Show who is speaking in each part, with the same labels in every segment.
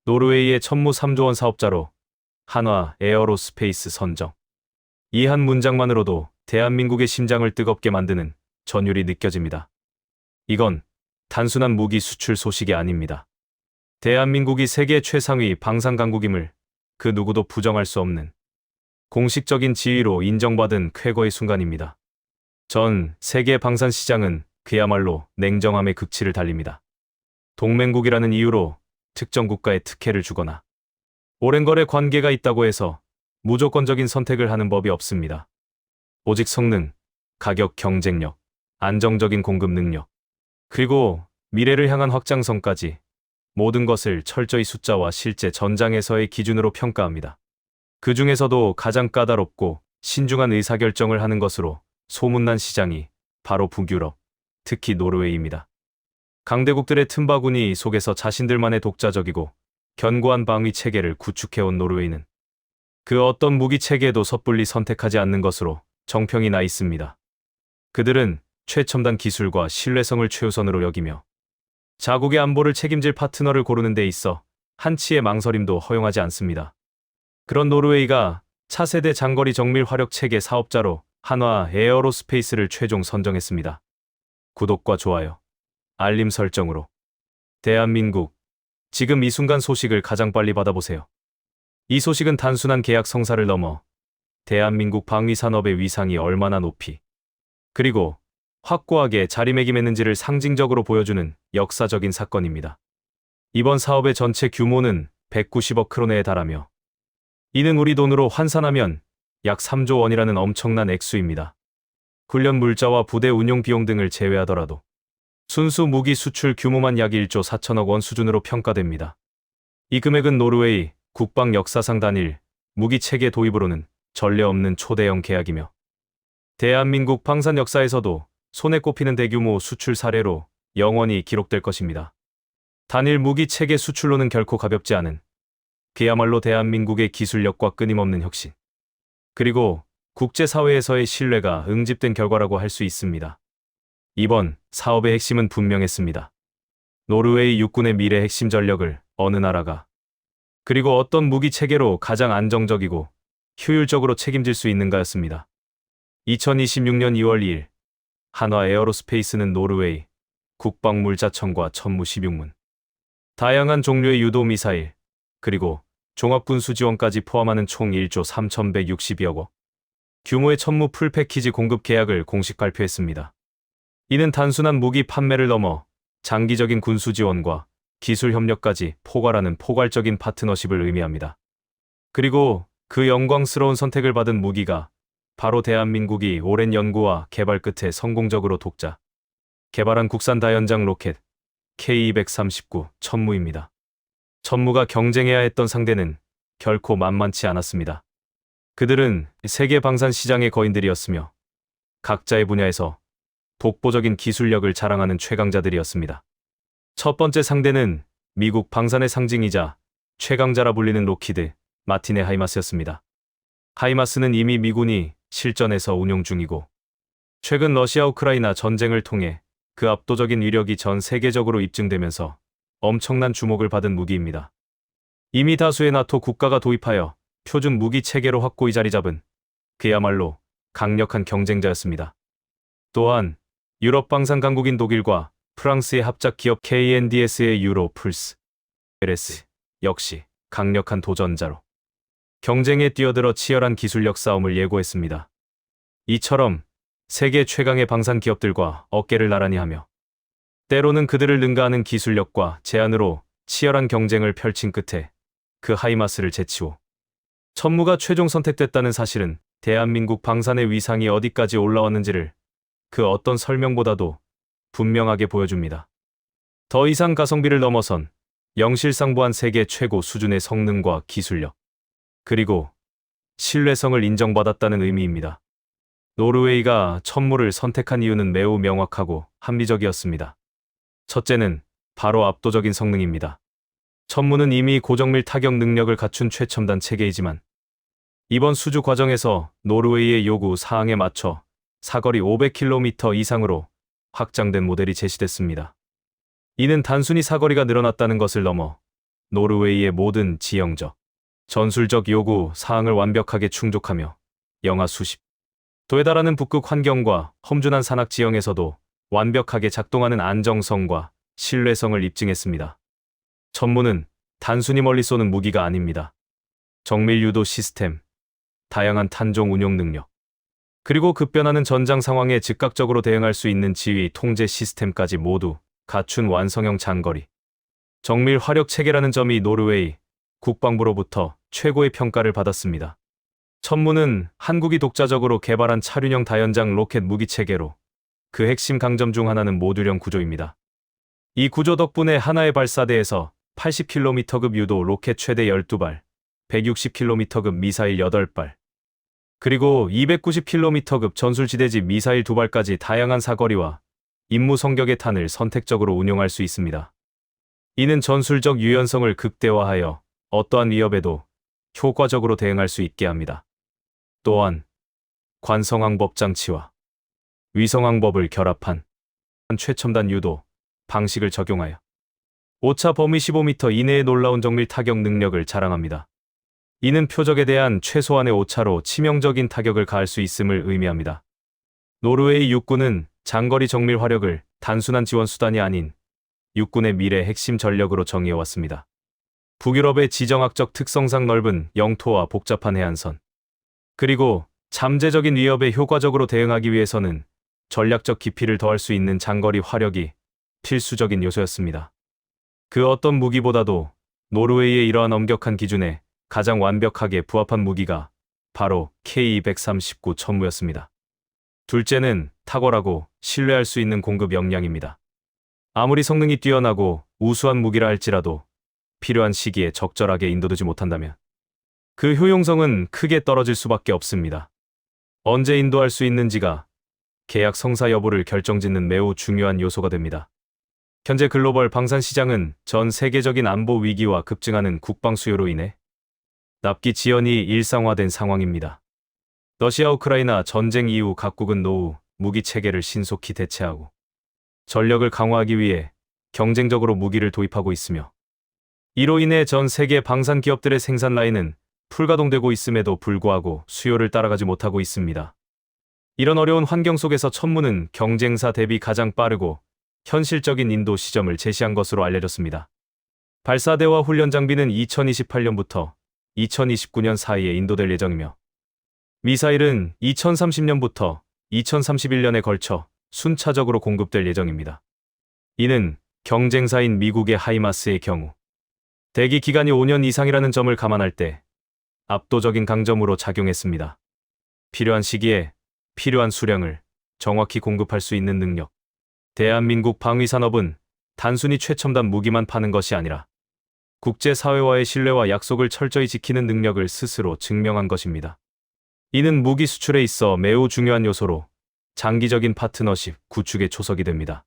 Speaker 1: 노르웨이의 천무 3조 원 사업자로 한화 에어로스페이스 선정. 이 한 문장만으로도 대한민국의 심장을 뜨겁게 만드는 전율이 느껴집니다. 이건 단순한 무기 수출 소식이 아닙니다. 대한민국이 세계 최상위 방산 강국임을 그 누구도 부정할 수 없는 공식적인 지위로 인정받은 쾌거의 순간입니다. 전 세계 방산 시장은 그야말로 냉정함의 극치를 달립니다. 동맹국이라는 이유로 특정 국가에 특혜를 주거나 오랜 거래 관계가 있다고 해서 무조건적인 선택을 하는 법이 없습니다. 오직 성능, 가격 경쟁력, 안정적인 공급 능력, 그리고 미래를 향한 확장성까지 모든 것을 철저히 숫자와 실제 전장에서의 기준으로 평가합니다. 그 중에서도 가장 까다롭고 신중한 의사결정을 하는 것으로 소문난 시장이 바로 북유럽, 특히 노르웨이입니다. 강대국들의 틈바구니 속에서 자신들만의 독자적이고 견고한 방위 체계를 구축해온 노르웨이는 그 어떤 무기 체계도 섣불리 선택하지 않는 것으로 정평이 나 있습니다. 그들은 최첨단 기술과 신뢰성을 최우선으로 여기며 자국의 안보를 책임질 파트너를 고르는 데 있어 한치의 망설임도 허용하지 않습니다. 그런 노르웨이가 차세대 장거리 정밀 화력 체계 사업자로 한화 에어로스페이스를 최종 선정했습니다. 구독과 좋아요, 알림 설정으로 대한민국, 지금 이 순간 소식을 가장 빨리 받아보세요. 이 소식은 단순한 계약 성사를 넘어 대한민국 방위산업의 위상이 얼마나 높이 그리고 확고하게 자리매김했는지를 상징적으로 보여주는 역사적인 사건입니다. 이번 사업의 전체 규모는 190억 크로네에 달하며 이는 우리 돈으로 환산하면 약 3조 원이라는 엄청난 액수입니다. 훈련 물자와 부대 운용 비용 등을 제외하더라도 순수 무기 수출 규모만 약 1조 4천억 원 수준으로 평가됩니다. 이 금액은 노르웨이 국방 역사상 단일 무기 체계 도입으로는 전례 없는 초대형 계약이며 대한민국 방산 역사에서도 손에 꼽히는 대규모 수출 사례로 영원히 기록될 것입니다. 단일 무기 체계 수출로는 결코 가볍지 않은 그야말로 대한민국의 기술력과 끊임없는 혁신, 그리고 국제사회에서의 신뢰가 응집된 결과라고 할 수 있습니다. 이번 사업의 핵심은 분명했습니다. 노르웨이 육군의 미래 핵심 전력을 어느 나라가 그리고 어떤 무기 체계로 가장 안정적이고 효율적으로 책임질 수 있는가였습니다. 2026년 2월 2일 한화 에어로스페이스는 노르웨이 국방물자청과 천무 16문, 다양한 종류의 유도 미사일, 그리고 종합군수 지원까지 포함하는 총 1조 3,162억 원 규모의 천무 풀패키지 공급 계약을 공식 발표했습니다. 이는 단순한 무기 판매를 넘어 장기적인 군수 지원과 기술 협력까지 포괄하는 포괄적인 파트너십을 의미합니다. 그리고 그 영광스러운 선택을 받은 무기가 바로 대한민국이 오랜 연구와 개발 끝에 성공적으로 독자 개발한 국산 다연장 로켓 K239 천무입니다. 천무가 경쟁해야 했던 상대는 결코 만만치 않았습니다. 그들은 세계 방산 시장의 거인들이었으며 각자의 분야에서 독보적인 기술력을 자랑하는 최강자들이었습니다. 첫 번째 상대는 미국 방산의 상징이자 최강자라 불리는 록히드 마틴의 하이마스였습니다. 하이마스는 이미 미군이 실전에서 운용 중이고 최근 러시아 우크라이나 전쟁을 통해 그 압도적인 위력이 전 세계적으로 입증되면서 엄청난 주목을 받은 무기입니다. 이미 다수의 나토 국가가 도입하여 표준 무기 체계로 확고히 자리 잡은 그야말로 강력한 경쟁자였습니다. 또한 유럽 방산 강국인 독일과 프랑스의 합작 기업 KNDS의 유로 플스 LS 역시 강력한 도전자로 경쟁에 뛰어들어 치열한 기술력 싸움을 예고했습니다. 이처럼 세계 최강의 방산 기업들과 어깨를 나란히 하며 때로는 그들을 능가하는 기술력과 제안으로 치열한 경쟁을 펼친 끝에 그 하이마스를 제치고 천무가 최종 선택됐다는 사실은 대한민국 방산의 위상이 어디까지 올라왔는지를 그 어떤 설명보다도 분명하게 보여줍니다. 더 이상 가성비를 넘어선 영실상부한 세계 최고 수준의 성능과 기술력, 그리고 신뢰성을 인정받았다는 의미입니다. 노르웨이가 천무를 선택한 이유는 매우 명확하고 합리적이었습니다. 첫째는 바로 압도적인 성능입니다. 천무는 이미 고정밀 타격 능력을 갖춘 최첨단 체계이지만 이번 수주 과정에서 노르웨이의 요구 사항에 맞춰 사거리 500km 이상으로 확장된 모델이 제시됐습니다. 이는 단순히 사거리가 늘어났다는 것을 넘어 노르웨이의 모든 지형적, 전술적 요구 사항을 완벽하게 충족하며 영하 수십 도에 달하는 북극 환경과 험준한 산악 지형에서도 완벽하게 작동하는 안정성과 신뢰성을 입증했습니다. 천무는 단순히 멀리 쏘는 무기가 아닙니다. 정밀 유도 시스템, 다양한 탄종 운용 능력, 그리고 급변하는 전장 상황에 즉각적으로 대응할 수 있는 지휘 통제 시스템까지 모두 갖춘 완성형 장거리 정밀 화력 체계라는 점이 노르웨이 국방부로부터 최고의 평가를 받았습니다. 천무는 한국이 독자적으로 개발한 차륜형 다연장 로켓 무기 체계로 그 핵심 강점 중 하나는 모듈형 구조입니다. 이 구조 덕분에 하나의 발사대에서 80km급 유도 로켓 최대 12발, 160km급 미사일 8발, 그리고 290km급 전술지대지 미사일 2발까지 다양한 사거리와 임무 성격의 탄을 선택적으로 운용할 수 있습니다. 이는 전술적 유연성을 극대화하여 어떠한 위협에도 효과적으로 대응할 수 있게 합니다. 또한 관성항법 장치와 위성항법을 결합한 최첨단 유도 방식을 적용하여 오차 범위 15m 이내의 놀라운 정밀 타격 능력을 자랑합니다. 이는 표적에 대한 최소한의 오차로 치명적인 타격을 가할 수 있음을 의미합니다. 노르웨이 육군은 장거리 정밀 화력을 단순한 지원 수단이 아닌 육군의 미래 핵심 전력으로 정의해왔습니다. 북유럽의 지정학적 특성상 넓은 영토와 복잡한 해안선, 그리고 잠재적인 위협에 효과적으로 대응하기 위해서는 전략적 깊이를 더할 수 있는 장거리 화력이 필수적인 요소였습니다. 그 어떤 무기보다도 노르웨이의 이러한 엄격한 기준에 가장 완벽하게 부합한 무기가 바로 K239 천무였습니다. 둘째는 탁월하고 신뢰할 수 있는 공급 역량입니다. 아무리 성능이 뛰어나고 우수한 무기라 할지라도 필요한 시기에 적절하게 인도되지 못한다면 그 효용성은 크게 떨어질 수밖에 없습니다. 언제 인도할 수 있는지가 계약 성사 여부를 결정짓는 매우 중요한 요소가 됩니다. 현재 글로벌 방산 시장은 전 세계적인 안보 위기와 급증하는 국방 수요로 인해 납기 지연이 일상화된 상황입니다. 러시아 우크라이나 전쟁 이후 각국은 노후 무기 체계를 신속히 대체하고 전력을 강화하기 위해 경쟁적으로 무기를 도입하고 있으며, 이로 인해 전 세계 방산 기업들의 생산 라인은 풀가동되고 있음에도 불구하고 수요를 따라가지 못하고 있습니다. 이런 어려운 환경 속에서 천무는 경쟁사 대비 가장 빠르고 현실적인 인도 시점을 제시한 것으로 알려졌습니다. 발사대와 훈련 장비는 2028년부터 2029년 사이에 인도될 예정이며, 미사일은 2030년부터 2031년에 걸쳐 순차적으로 공급될 예정입니다. 이는 경쟁사인 미국의 하이마스의 경우 대기 기간이 5년 이상이라는 점을 감안할 때 압도적인 강점으로 작용했습니다. 필요한 시기에 필요한 수량을 정확히 공급할 수 있는 능력. 대한민국 방위산업은 단순히 최첨단 무기만 파는 것이 아니라 국제사회와의 신뢰와 약속을 철저히 지키는 능력을 스스로 증명한 것입니다. 이는 무기 수출에 있어 매우 중요한 요소로 장기적인 파트너십 구축의 초석이 됩니다.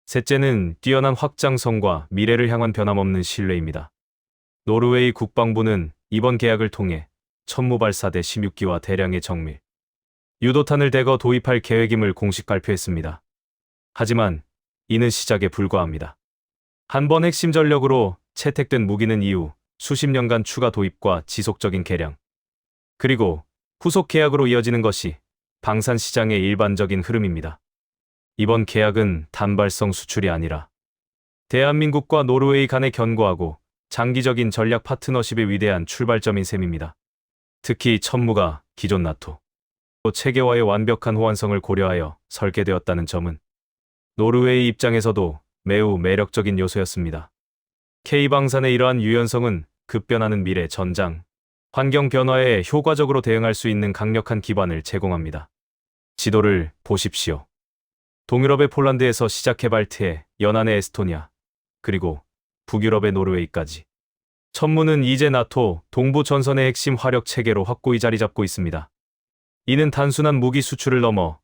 Speaker 1: 셋째는 뛰어난 확장성과 미래를 향한 변함없는 신뢰입니다. 노르웨이 국방부는 이번 계약을 통해 천무발사대 16기와 대량의 정밀 유도탄을 대거 도입할 계획임을 공식 발표했습니다. 하지만 이는 시작에 불과합니다. 한 번 핵심 전력으로 채택된 무기는 이후 수십 년간 추가 도입과 지속적인 개량, 그리고 후속 계약으로 이어지는 것이 방산 시장의 일반적인 흐름입니다. 이번 계약은 단발성 수출이 아니라 대한민국과 노르웨이 간의 견고하고 장기적인 전략 파트너십의 위대한 출발점인 셈입니다. 특히 천무가 기존 나토 체계와의 완벽한 호환성을 고려하여 설계되었다는 점은 노르웨이 입장에서도 매우 매력적인 요소였습니다. K방산의 이러한 유연성은 급변하는 미래 전장 환경 변화에 효과적으로 대응할 수 있는 강력한 기반을 제공합니다. 지도를 보십시오. 동유럽의 폴란드에서 시작해 발트해 연안의 에스토니아, 그리고 북유럽의 노르웨이까지. 천무는 이제 나토 동부 전선의 핵심 화력 체계로 확고히 자리 잡고 있습니다. 이는 단순한 무기 수출을 넘어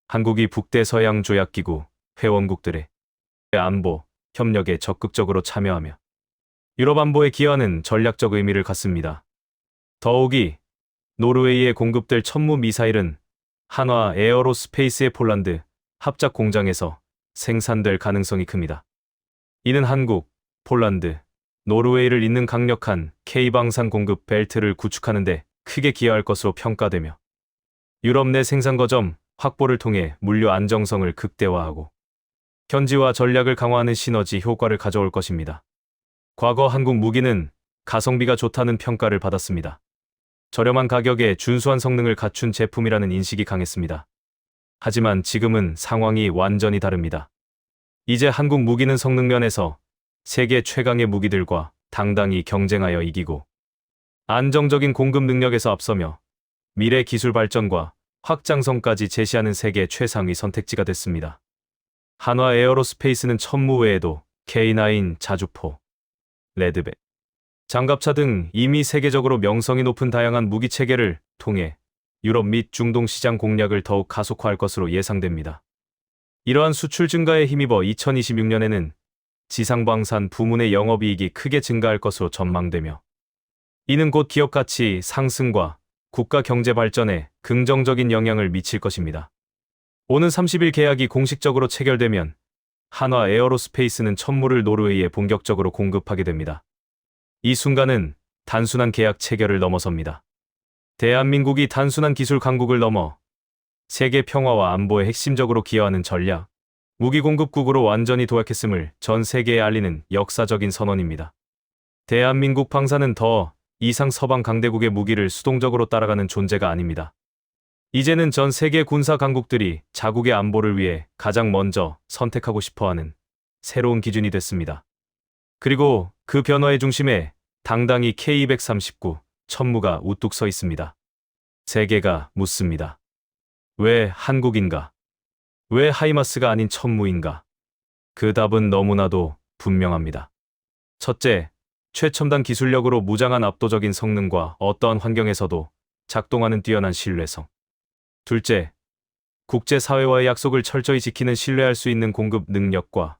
Speaker 1: 한국이 북대서양 조약기구 회원국들의 안보 협력에 적극적으로 참여하며 유럽 안보에 기여하는 전략적 의미를 갖습니다. 더욱이 노르웨이에 공급될 천무 미사일은 한화 에어로스페이스의 폴란드 합작 공장에서 생산될 가능성이 큽니다. 이는 한국, 폴란드, 노르웨이를 잇는 강력한 K방산 공급 벨트를 구축하는 데 크게 기여할 것으로 평가되며 유럽 내 생산 거점 확보를 통해 물류 안정성을 극대화하고 현지화 전략을 강화하는 시너지 효과를 가져올 것입니다. 과거 한국 무기는 가성비가 좋다는 평가를 받았습니다. 저렴한 가격에 준수한 성능을 갖춘 제품이라는 인식이 강했습니다. 하지만 지금은 상황이 완전히 다릅니다. 이제 한국 무기는 성능 면에서 세계 최강의 무기들과 당당히 경쟁하여 이기고 안정적인 공급 능력에서 앞서며 미래 기술 발전과 확장성까지 제시하는 세계 최상위 선택지가 됐습니다. 한화 에어로스페이스는 천무 외에도 K9 자주포, 레드백, 장갑차 등 이미 세계적으로 명성이 높은 다양한 무기 체계를 통해 유럽 및 중동 시장 공략을 더욱 가속화할 것으로 예상됩니다. 이러한 수출 증가에 힘입어 2026년에는 지상방산 부문의 영업이익이 크게 증가할 것으로 전망되며 이는 곧 기업 가치 상승과 국가 경제 발전에 긍정적인 영향을 미칠 것입니다. 오는 30일 계약이 공식적으로 체결되면 한화 에어로스페이스는 천무를 노르웨이에 본격적으로 공급하게 됩니다. 이 순간은 단순한 계약 체결을 넘어섭니다. 대한민국이 단순한 기술 강국을 넘어 세계 평화와 안보에 핵심적으로 기여하는 전략, 무기 공급국으로 완전히 도약했음을 전 세계에 알리는 역사적인 선언입니다. 대한민국 방산은 더 이상 서방 강대국의 무기를 수동적으로 따라가는 존재가 아닙니다. 이제는 전 세계 군사 강국들이 자국의 안보를 위해 가장 먼저 선택하고 싶어하는 새로운 기준이 됐습니다. 그리고 그 변화의 중심에 당당히 K239 천무가 우뚝 서 있습니다. 세계가 묻습니다. 왜 한국인가? 왜 하이마스가 아닌 천무인가? 그 답은 너무나도 분명합니다. 첫째, 최첨단 기술력으로 무장한 압도적인 성능과 어떠한 환경에서도 작동하는 뛰어난 신뢰성. 둘째, 국제사회와의 약속을 철저히 지키는 신뢰할 수 있는 공급 능력과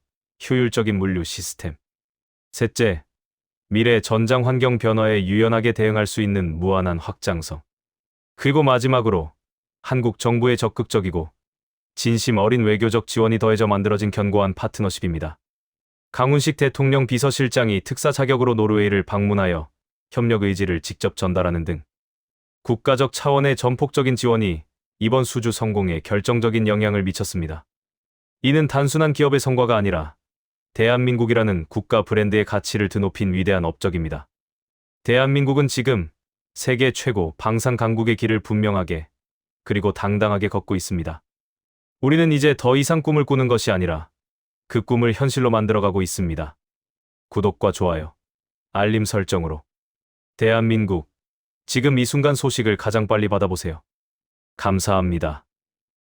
Speaker 1: 효율적인 물류 시스템. 셋째, 미래 전장 환경 변화에 유연하게 대응할 수 있는 무한한 확장성. 그리고 마지막으로 한국 정부의 적극적이고 진심 어린 외교적 지원이 더해져 만들어진 견고한 파트너십입니다. 강훈식 대통령 비서실장이 특사 자격으로 노르웨이를 방문하여 협력 의지를 직접 전달하는 등 국가적 차원의 전폭적인 지원이 이번 수주 성공에 결정적인 영향을 미쳤습니다. 이는 단순한 기업의 성과가 아니라 대한민국이라는 국가 브랜드의 가치를 드높인 위대한 업적입니다. 대한민국은 지금 세계 최고 방산 강국의 길을 분명하게 그리고 당당하게 걷고 있습니다. 우리는 이제 더 이상 꿈을 꾸는 것이 아니라 그 꿈을 현실로 만들어가고 있습니다. 구독과 좋아요, 알림 설정으로 대한민국, 지금 이 순간 소식을 가장 빨리 받아보세요. 감사합니다.